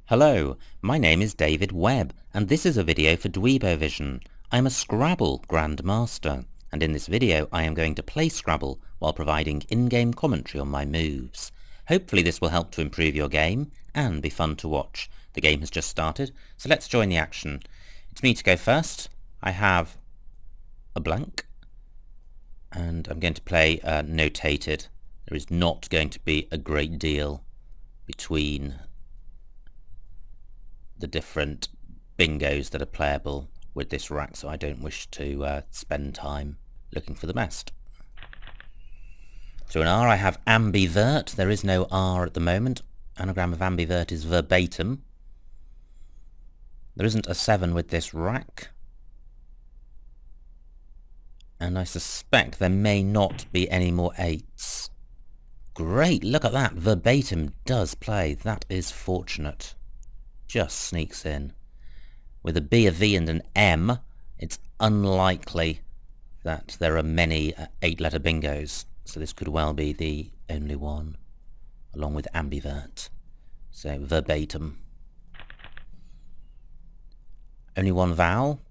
Hello, my name is David Webb, and this is a video for Dweebovision. I am a Scrabble grandmaster, and in this video I am going to play Scrabble while providing in-game commentary on my moves. Hopefully this will help to improve your game, and be fun to watch. The game has just started, so let's join the action. It's me to go first. I have a blank, and I'm going to play notated. There is not going to be a great deal between the different bingos that are playable with this rack, so I don't wish to spend time looking for the best. To an R I have ambivert. There is no R at the moment. Anagram of ambivert is verbatim. There isn't a 7 with this rack, and I suspect there may not be any more 8s. Great, look at that, verbatim does play. That is fortunate. Just sneaks in. With a B, a V and an M, it's unlikely that there are many 8-letter bingos, so this could well be the only one, along with ambivert. So verbatim. Only one vowel.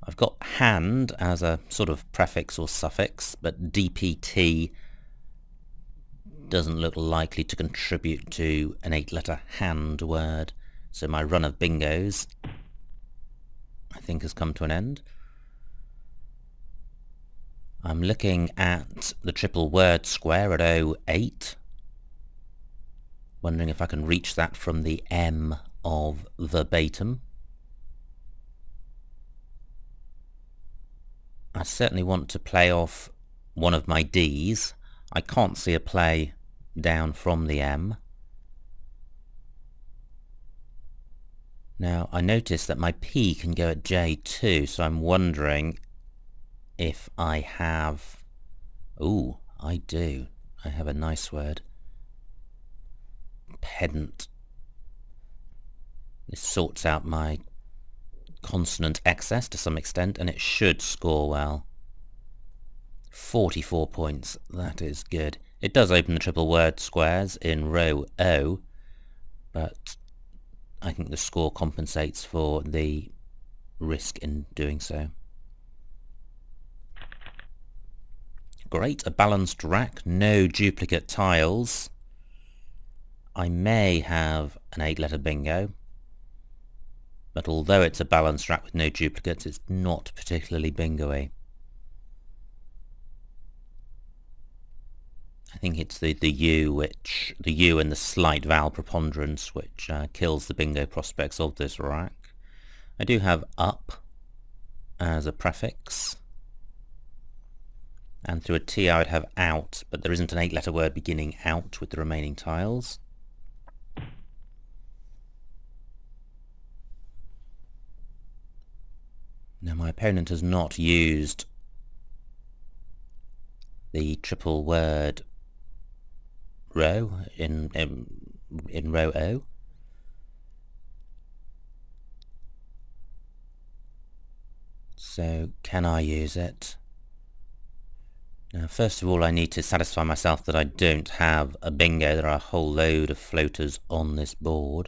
I've got hand as a sort of prefix or suffix, but DPT doesn't look likely to contribute to an 8-letter hand word. So my run of bingos, I think, has come to an end. I'm looking at the triple word square at 08. Wondering if I can reach that from the M of verbatim. I certainly want to play off one of my Ds. I can't see a play down from the M. Now, I notice that my P can go at J2, so I'm wondering if I have... Ooh, I do. I have a nice word. Pedant. This sorts out my consonant excess to some extent, and it should score well. 44 points. That is good. It does open the triple word squares in row O, but I think the score compensates for the risk in doing so. Great, a balanced rack, no duplicate tiles. I may have an 8-letter bingo, but although it's a balanced rack with no duplicates, it's not particularly bingo-y. I think it's the U and the slight vowel preponderance which kills the bingo prospects of this rack. I do have up as a prefix, and through a T I would have out, but there isn't an 8-letter word beginning out with the remaining tiles. Now my opponent has not used the triple word row in row O. So can I use it? Now first of all I need to satisfy myself that I don't have a bingo. There are a whole load of floaters on this board.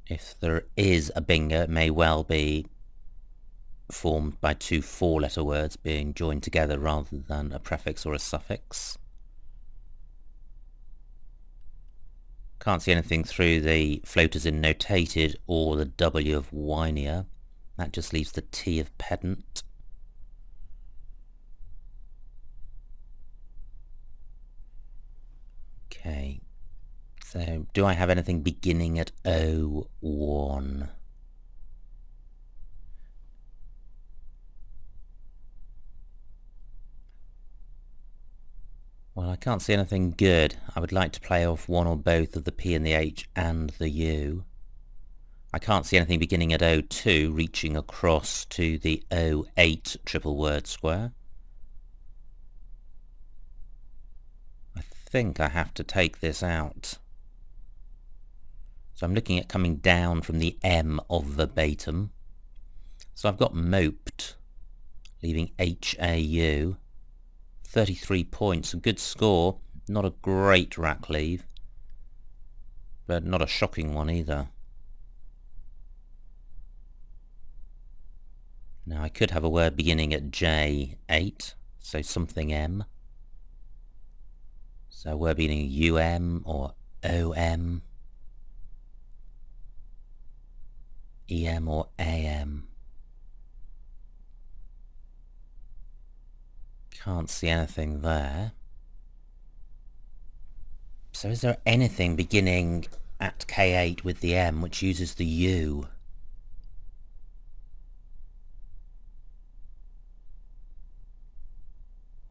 If there is a bingo, it may well be formed by 2 4-letter words being joined together rather than a prefix or a suffix. Can't see anything through the floaters in notated or the W of whinier. That just leaves the T of pedant. Okay, so do I have anything beginning at 01? Well, I can't see anything good. I would like to play off one or both of the P and the H and the U. I can't see anything beginning at 02 reaching across to the 08 triple word square. I think I have to take this out. So I'm looking at coming down from the M of verbatim. So I've got moped, leaving HAU. 33 points, a good score, not a great rack leave. but not a shocking one either. Now I could have a word beginning at J8, so something M. So a word beginning UM or OM, EM or AM. Can't see anything there. So is there anything beginning at K8 with the M which uses the U?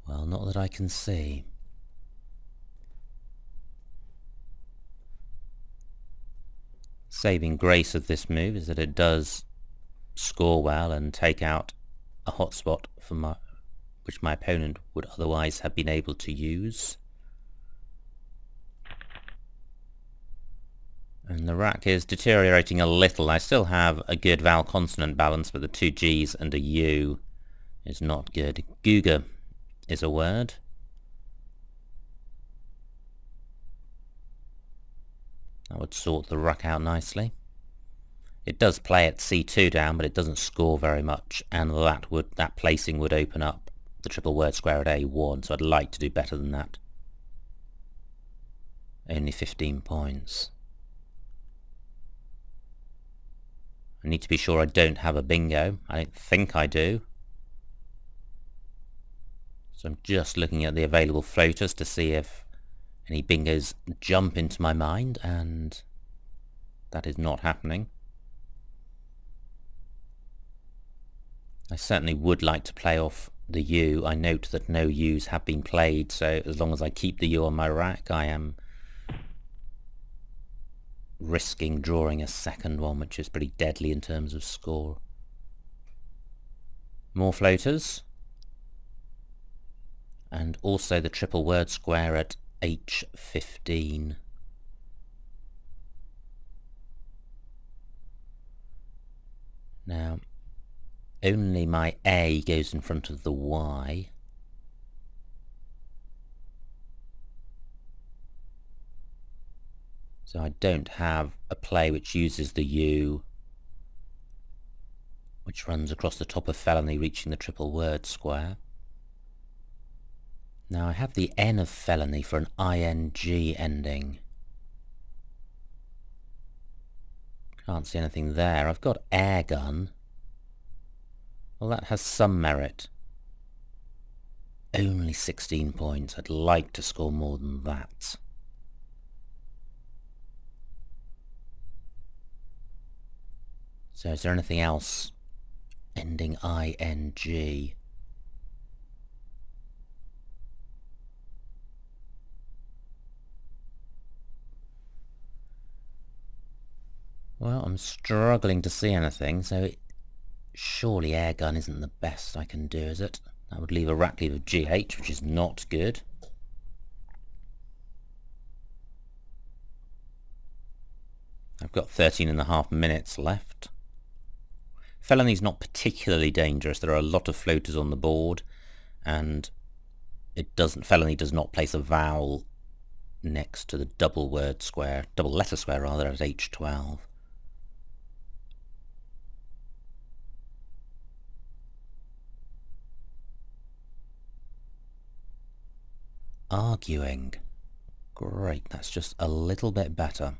Well, not that I can see. Saving grace of this move is that it does score well and take out a hotspot for which my opponent would otherwise have been able to use. And the rack is deteriorating a little. I still have a good vowel consonant balance, but the two G's and a U is not good. Googa is a word. That would sort the ruck out nicely. It does play at C2 down, but it doesn't score very much, and that placing would open up the triple word square at A1, so I'd like to do better than that. Only 15 points. I need to be sure I don't have a bingo. I don't think I do. So I'm just looking at the available floaters to see if any bingos jump into my mind, and that is not happening. I certainly would like to play off the U. I note that no U's have been played, so as long as I keep the U on my rack, I am risking drawing a second one, which is pretty deadly in terms of score. More floaters. And also the triple word square at H15. Now, only my A goes in front of the Y. So I don't have a play which uses the U, which runs across the top of felony, reaching the triple word square. Now I have the N of felony for an ING ending. Can't see anything there. I've got air gun. Well, that has some merit. Only 16 points. I'd like to score more than that. So is there anything else ending ING? Well, I'm struggling to see anything, so surely air gun isn't the best I can do, is it? That would leave a rack leave of GH, which is not good. I've got 13.5 minutes left. Felony's not particularly dangerous. There are a lot of floaters on the board, and felony does not place a vowel next to the double letter square rather, at H12. Arguing. Great, that's just a little bit better.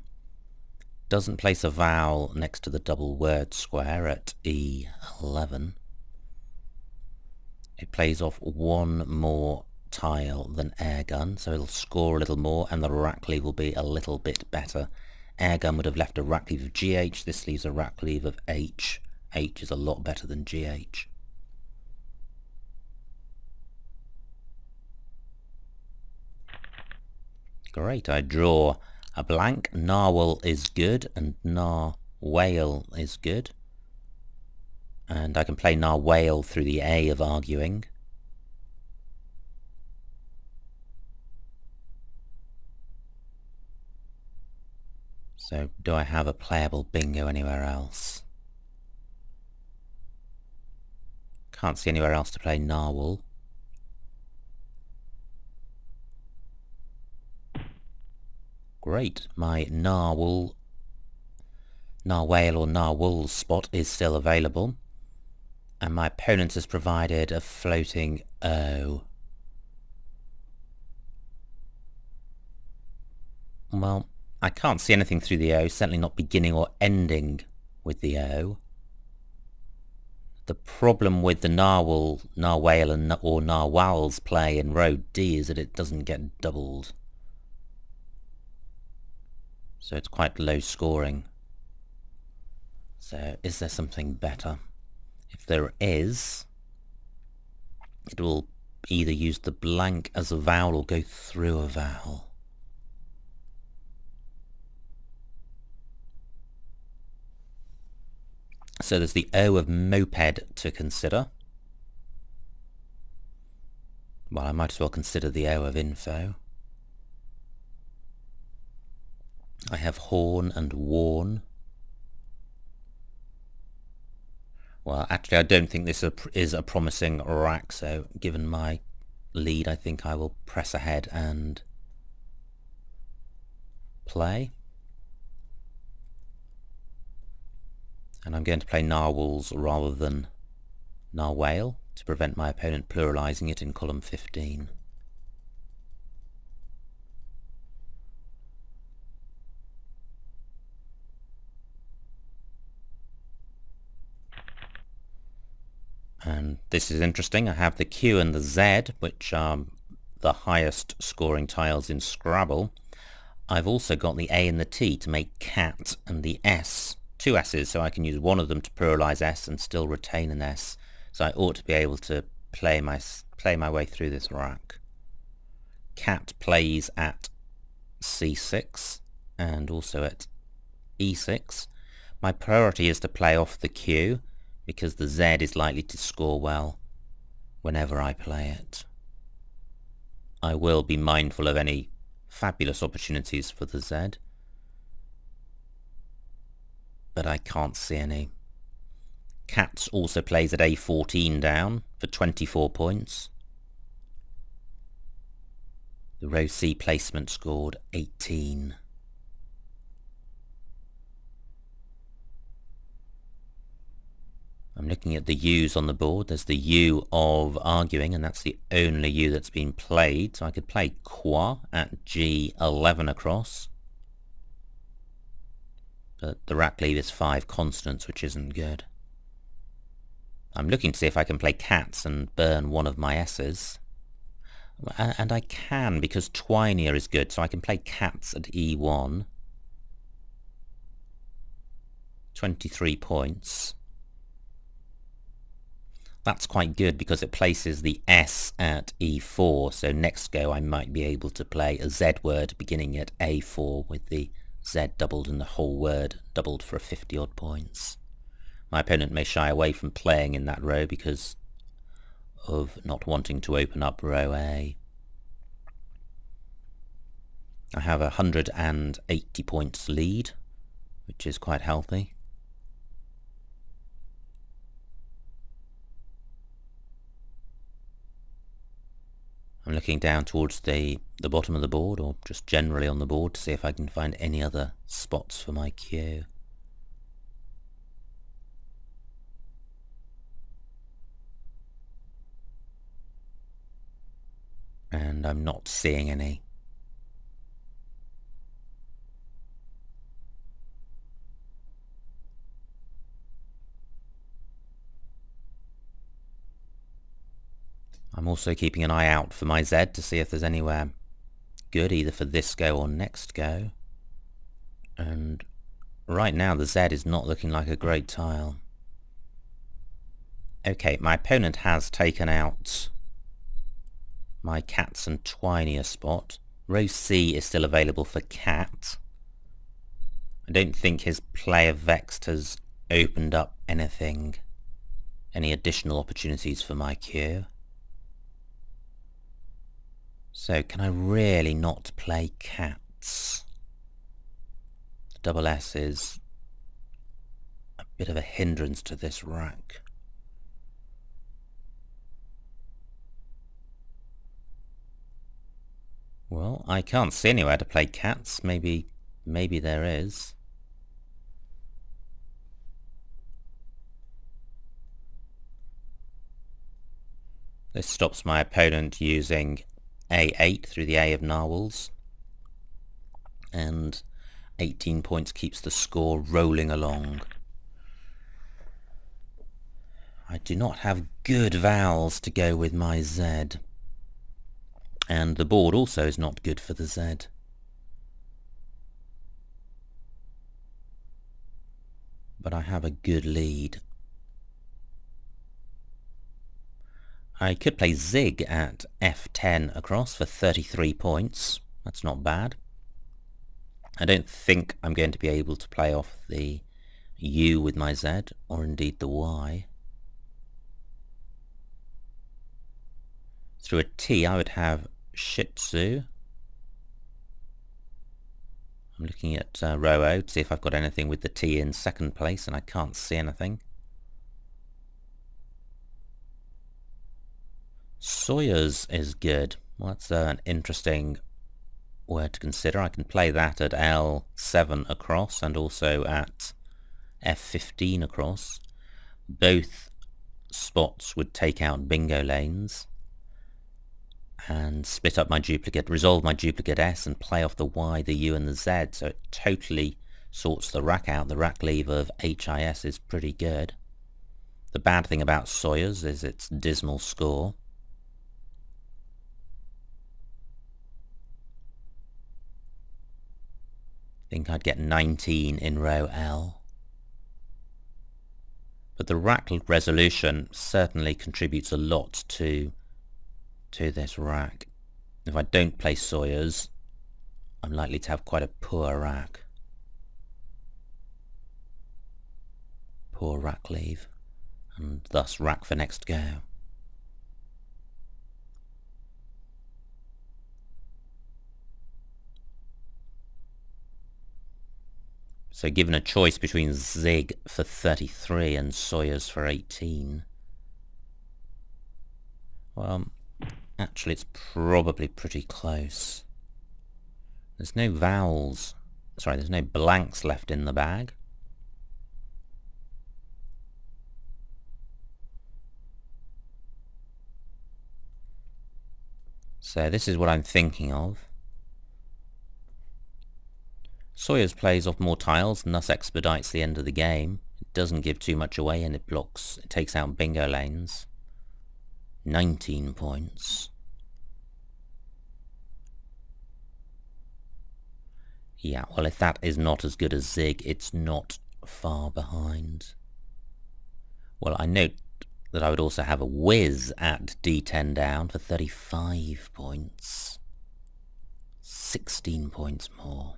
Doesn't place a vowel next to the double word square at E11. It plays off one more tile than airgun, so it'll score a little more and the rack leave will be a little bit better. Airgun would have left a rack leave of GH, this leaves a rack leave of H. H is a lot better than GH. Great, I draw a blank. Narwhal is good and Narwhale is good. And I can play Narwhale through the A of arguing. So do I have a playable bingo anywhere else? Can't see anywhere else to play Narwhal. Great, my narwhal or narwhal spot is still available, and my opponent has provided a floating O. Well, I can't see anything through the O, certainly not beginning or ending with the O. The problem with the narwhal, narwhale or narwhal's play in row D is that it doesn't get doubled. So it's quite low scoring. So is there something better? If there is, it will either use the blank as a vowel or go through a vowel. So there's the O of moped to consider. Well, I might as well consider the O of info. I have horn and worn. Well, actually, I don't think this is a promising rack, so given my lead, I think I will press ahead and play. And I'm going to play narwhals rather than narwhale to prevent my opponent pluralising it in column 15. And this is interesting. I have the Q and the Z, which are the highest scoring tiles in Scrabble. I've also got the A and the T to make cat, and the S, two S's, so I can use one of them to pluralise S and still retain an S. So I ought to be able to play my way through this rack. Cat plays at C6 and also at E6. My priority is to play off the Q, because the Z is likely to score well whenever I play it. I will be mindful of any fabulous opportunities for the Z, but I can't see any. Cats also plays at A14 down for 24 points. The row C placement scored 18. I'm looking at the U's on the board. There's the U of arguing, and that's the only U that's been played. So I could play qua at G11 across. But the rack leave is 5 constants, which isn't good. I'm looking to see if I can play cats and burn one of my S's. And I can, because twinier is good, so I can play cats at E1. 23 points. That's quite good because it places the S at E4, so next go I might be able to play a Z word beginning at A4 with the Z doubled and the whole word doubled for 50 odd points. My opponent may shy away from playing in that row because of not wanting to open up row A. I have 180 points lead, which is quite healthy. I'm looking down towards the bottom of the board, or just generally on the board, to see if I can find any other spots for my Q. And I'm not seeing any. I'm also keeping an eye out for my Z to see if there's anywhere good, either for this go or next go. And right now the Z is not looking like a great tile. Okay, my opponent has taken out my cats and twinier spot. Row C is still available for cat. I don't think his play of vexed has opened up anything, any additional opportunities for my Q. So can I really not play cats? The double S is a bit of a hindrance to this rack. Well, I can't see anywhere to play cats. Maybe there is. This stops my opponent using A8 through the A of narwhals. And 18 points keeps the score rolling along. I do not have good vowels to go with my Z. And the board also is not good for the Z. But I have a good lead. I could play Zig at F10 across for 33 points. That's not bad. I don't think I'm going to be able to play off the U with my Z, or indeed the Y. Through a T I would have Shih Tzu. I'm looking at row O to see if I've got anything with the T in second place, and I can't see anything. Sawyers is good. Well, that's an interesting word to consider. I can play that at L7 across and also at F15 across. Both spots would take out bingo lanes and split up my duplicate, resolve my duplicate S and play off the Y, the U and the Z, so it totally sorts the rack out. The rack leave of HIS is pretty good. The bad thing about Sawyers is its dismal score. I think I'd get 19 in row L. But the rack resolution certainly contributes a lot to this rack. If I don't play Sawyers, I'm likely to have quite a poor rack. Poor rack leave, and thus rack for next go. So given a choice between Zig for 33 and Sawyers for 18, well, actually it's probably pretty close. There's no vowels, sorry, there's no blanks left in the bag. So this is what I'm thinking of. Sawyers plays off more tiles and thus expedites the end of the game. It doesn't give too much away and it takes out bingo lanes. 19 points. Yeah, well, if that is not as good as Zig, it's not far behind. Well, I note that I would also have a whiz at D10 down for 35 points. 16 points more.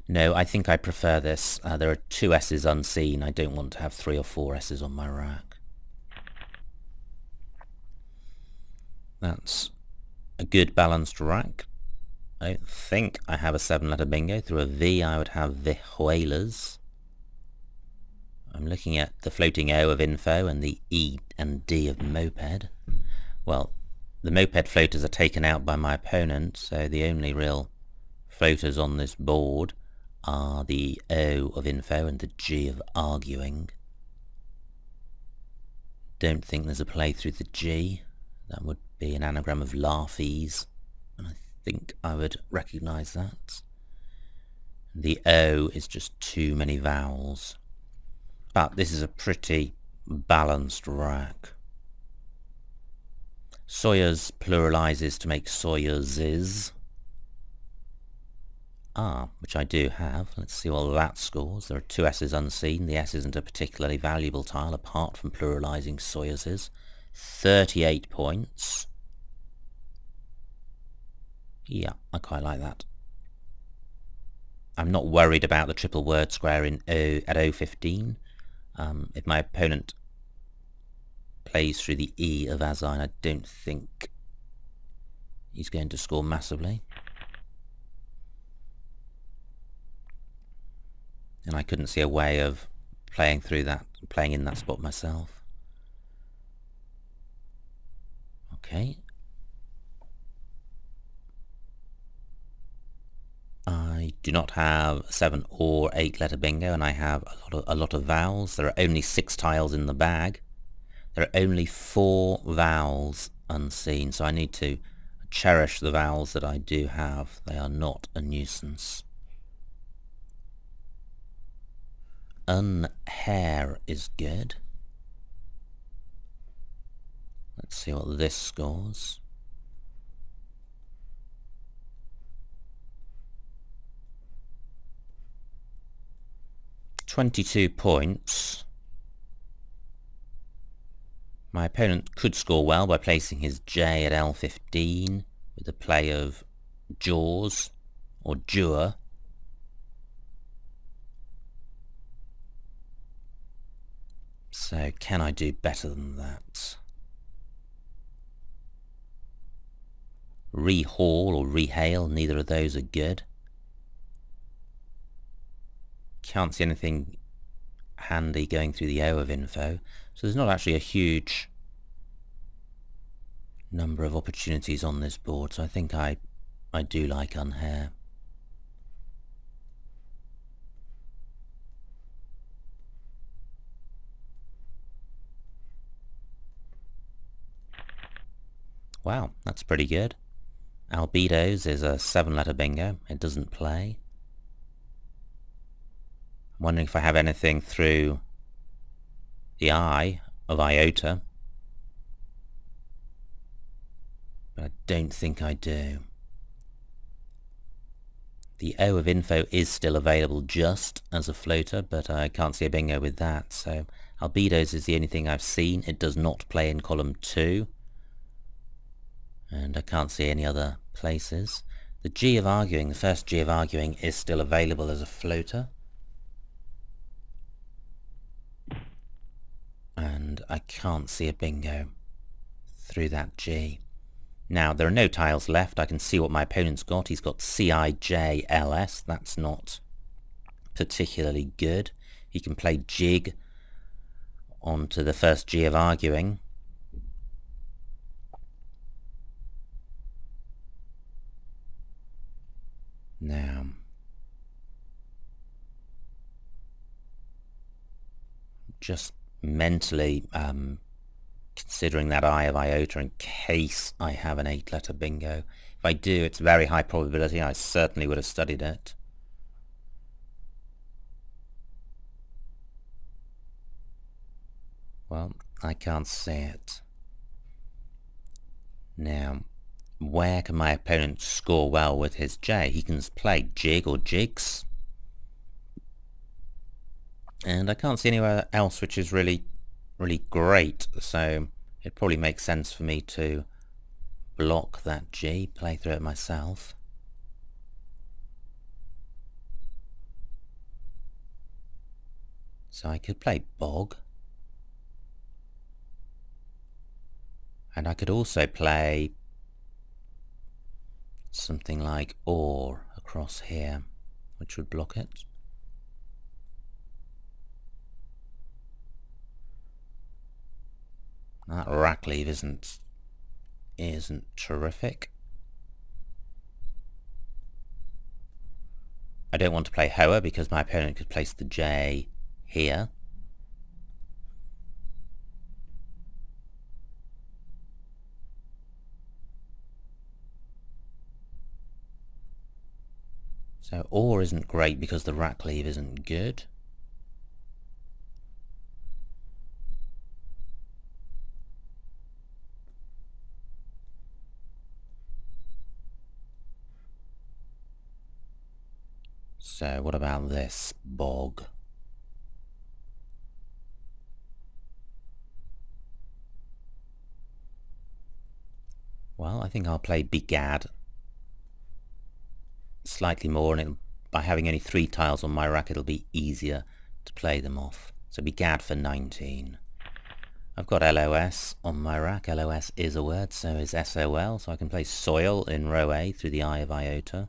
No, I think I prefer this. There are 2 S's unseen. I don't want to have 3 or 4 S's on my rack. That's a good balanced rack. I think I have a 7-letter bingo. Through a V I would have Vihuelas. I'm looking at the floating O of info and the E and D of moped. Well, the moped floaters are taken out by my opponent, so the only real floaters on this board are the O of info and the G of arguing. Don't think there's a play through the G. That would be an anagram of laughies, and I think I would recognise that. The O is just too many vowels. But this is a pretty balanced rack. Sawyers pluralises to make Sawyerses. Which I do have. Let's see what that scores. There are 2 S's unseen. The S isn't a particularly valuable tile apart from pluralising Sawyerses. 38 points. Yeah, I quite like that. I'm not worried about the triple word square in O at O15. If my opponent plays through the E of Azine, I don't think he's going to score massively. And I couldn't see a way of playing in that spot myself. Okay. do not have 7 or 8 letter bingo, and I have a lot of vowels. There are only 6 tiles in the bag. There are only 4 vowels unseen, so I need to cherish the vowels that I do have. They are not a nuisance. Unhair is good. Let's see what this scores. $22 points. My opponent could score well by placing his J at L15 with a play of jaws or jur. So can I do better than that? Rehaul or rehail, neither of those are good. Can't see anything handy going through the O of info, so there's not actually a huge number of opportunities on this board, so I think I do like unhair. Wow, that's pretty good. Albedos is a 7-letter bingo. It doesn't play. I'm wondering if I have anything through the I of iota, but I don't think I do. The O of info is still available just as a floater, but I can't see a bingo with that, so albedos is the only thing I've seen. It does not play in column 2, and I can't see any other places. The G of arguing, the first G of arguing, is still available as a floater. And I can't see a bingo through that G. Now, there are no tiles left. I can see what my opponent's got. He's got CIJLS. That's not particularly good. He can play jig onto the first G of arguing. Now, just mentally considering that I of iota in case I have an 8-letter bingo. If I do, it's very high probability. I certainly would have studied it. Well, I can't see it. Now, where can my opponent score well with his J? He can play jig or jigs. And I can't see anywhere else which is really great, so it probably makes sense for me to block that G, play through it myself. So I could play bog. And I could also play something like or across here, which would block it. That rack leave isn't terrific. I don't want to play Hoa because my opponent could place the J here. So or isn't great because the rack leave isn't good. So what about this bog? Well, I think I'll play begad slightly more, and by having only 3 tiles on my rack it'll be easier to play them off. So begad for 19. I've got LOS on my rack. LOS is a word, so is SOL, so I can play soil in row A through the I of iota.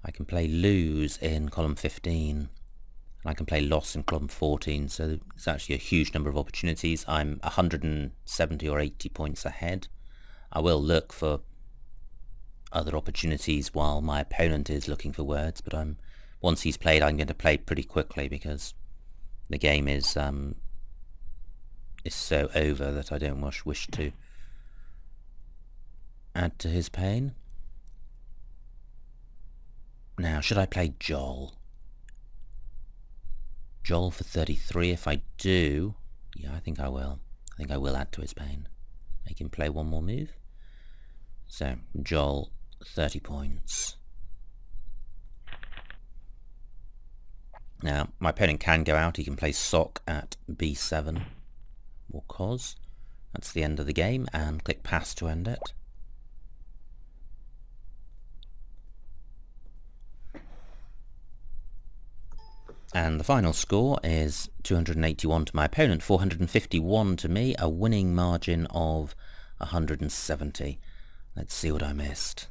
I can play lose in column 15, and I can play loss in column 14, so it's actually a huge number of opportunities. I'm 170 or 80 points ahead I will look for other opportunities while my opponent is looking for words, but once he's played, I'm going to play pretty quickly because the game is so over that I don't wish to add to his pain. Now, should I play Joel? Joel for 33. If I do, yeah, I think I will. I think I will add to his pain. Make him play one more move. So, Joel, 30 points. Now, my opponent can go out. He can play Sock at B7 or Cos. That's the end of the game, and click Pass to end it. And the final score is 281 to my opponent, 451 to me, a winning margin of 170. Let's see what I missed.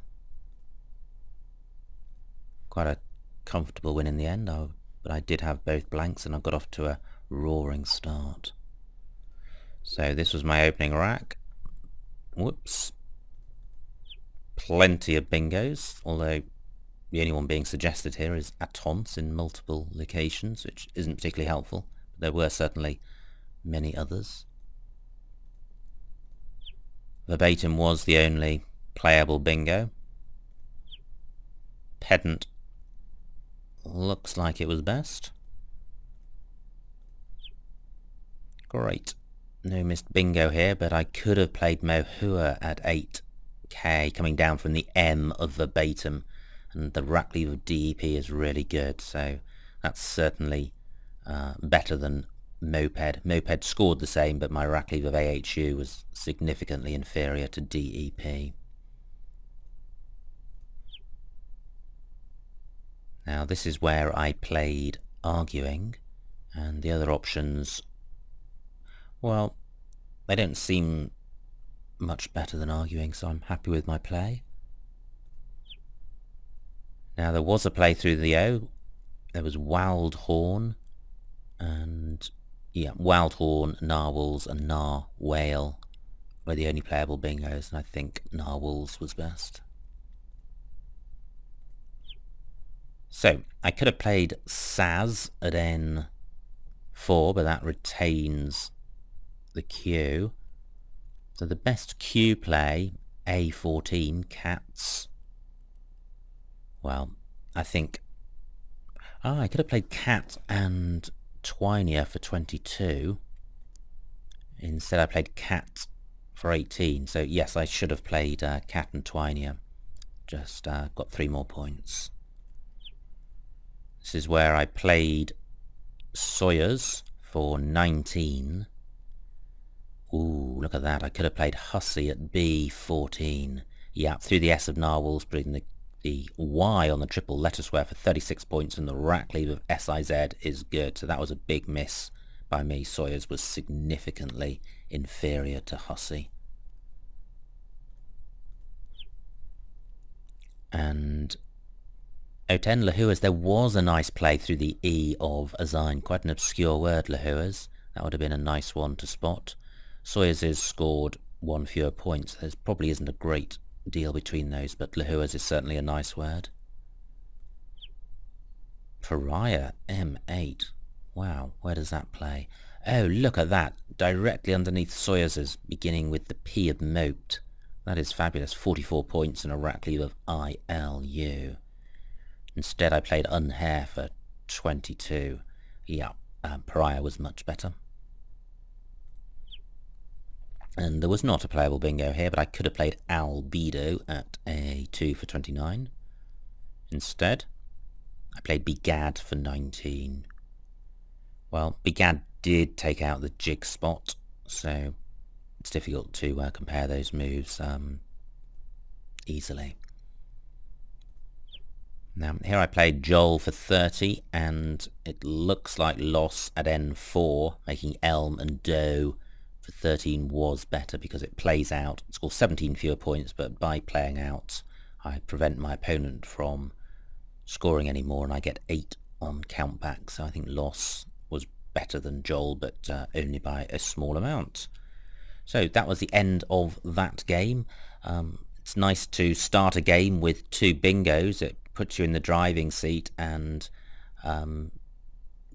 Quite a comfortable win in the end, but I did have both blanks and I got off to a roaring start. So this was my opening rack. Whoops. Plenty of bingos, although the only one being suggested here is Attons in multiple locations, which isn't particularly helpful. But there were certainly many others. Verbatim was the only playable bingo. Pedant looks like it was best. Great. No missed bingo here, but I could have played Mohua at 8k, coming down from the M of verbatim. And the rack leave of DEP is really good, so that's certainly better than Moped. Moped scored the same, but my rack leave of AHU was significantly inferior to DEP. Now this is where I played arguing, and the other options, well, they don't seem much better than arguing, so I'm happy with my play. Now there was a play through the O. There was Wild Horn, and yeah, Wild Horn, Narwhals, and Nar Whale were the only playable bingos, and I think Narwhals was best. So I could have played Saz at N4, but that retains the Q. So the best Q play, A14, Cats. Well, I think I could have played Cat and Twinia for 22. Instead I played Cat for 18. So yes, I should have played Cat and Twinia. Just got 3 more points. This is where I played Sawyers for 19. Ooh, look at that. I could have played Hussey at B14. Yeah, through the S of Narwhals, putting the Y on the triple letter square for 36 points, and the rack leave of SIZ is good. So that was a big miss by me. Sawyers was significantly inferior to Hussey. And O10 Lahuas, there was a nice play through the E of Azine. Quite an obscure word, Lahuas. That would have been a nice one to spot. Sawyers is scored 1 fewer points. There probably isn't a great deal between those, but Lahuas is certainly a nice word. Pariah, M8. Wow, where does that play? Oh, look at that. Directly underneath Sawyers, beginning with the P of Moped. That is fabulous. 44 points and a rack leave of ILU. Instead, I played Unhair for 22. Yeah, Pariah was much better. And there was not a playable bingo here, but I could have played Albedo at A2 for 29. Instead, I played Begad for 19. Well, Begad did take out the jig spot, so it's difficult to compare those moves easily. Now, here I played Joel for 30, and it looks like Loss at N4, making Elm and Doe for 13 was better because it plays out. It scores 17 fewer points, but by playing out, I prevent my opponent from scoring any more, and I get 8 on countback. So I think Loss was better than Joel, but only by a small amount. So that was the end of that game. It's nice to start a game with 2 bingos. It puts you in the driving seat and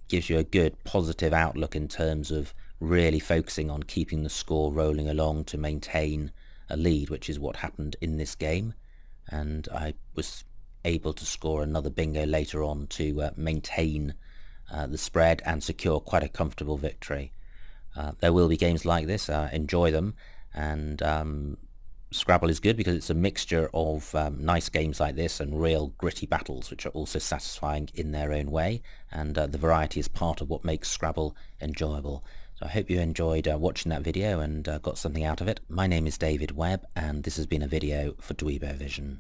gives you a good positive outlook in terms of really focusing on keeping the score rolling along to maintain a lead, which is what happened in this game. And I was able to score another bingo later on to maintain the spread and secure quite a comfortable victory. There will be games like this, enjoy them, and Scrabble is good because it's a mixture of nice games like this and real gritty battles, which are also satisfying in their own way, and the variety is part of what makes Scrabble enjoyable. So I hope you enjoyed watching that video and got something out of it. My name is David Webb, and this has been a video for Dweebovision.